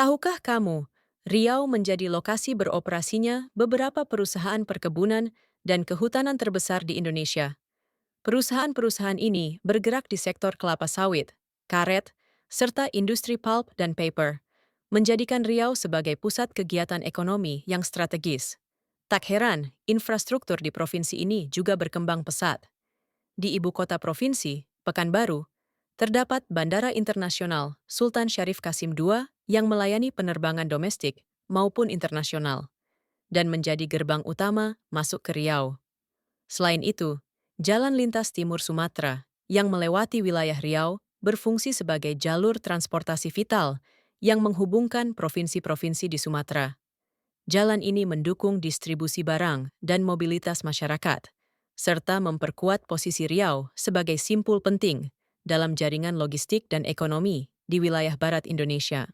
Tahukah kamu, Riau menjadi lokasi beroperasinya beberapa perusahaan perkebunan dan kehutanan terbesar di Indonesia. Perusahaan-perusahaan ini bergerak di sektor kelapa sawit, karet, serta industri pulp dan paper, menjadikan Riau sebagai pusat kegiatan ekonomi yang strategis. Tak heran, infrastruktur di provinsi ini juga berkembang pesat. Di ibu kota provinsi, Pekanbaru, terdapat Bandara Internasional Sultan Syarif Kasim II yang melayani penerbangan domestik maupun internasional dan menjadi gerbang utama masuk ke Riau. Selain itu, Jalan Lintas Timur Sumatera yang melewati wilayah Riau berfungsi sebagai jalur transportasi vital yang menghubungkan provinsi-provinsi di Sumatera. Jalan ini mendukung distribusi barang dan mobilitas masyarakat, serta memperkuat posisi Riau sebagai simpul penting dalam jaringan logistik dan ekonomi di wilayah barat Indonesia.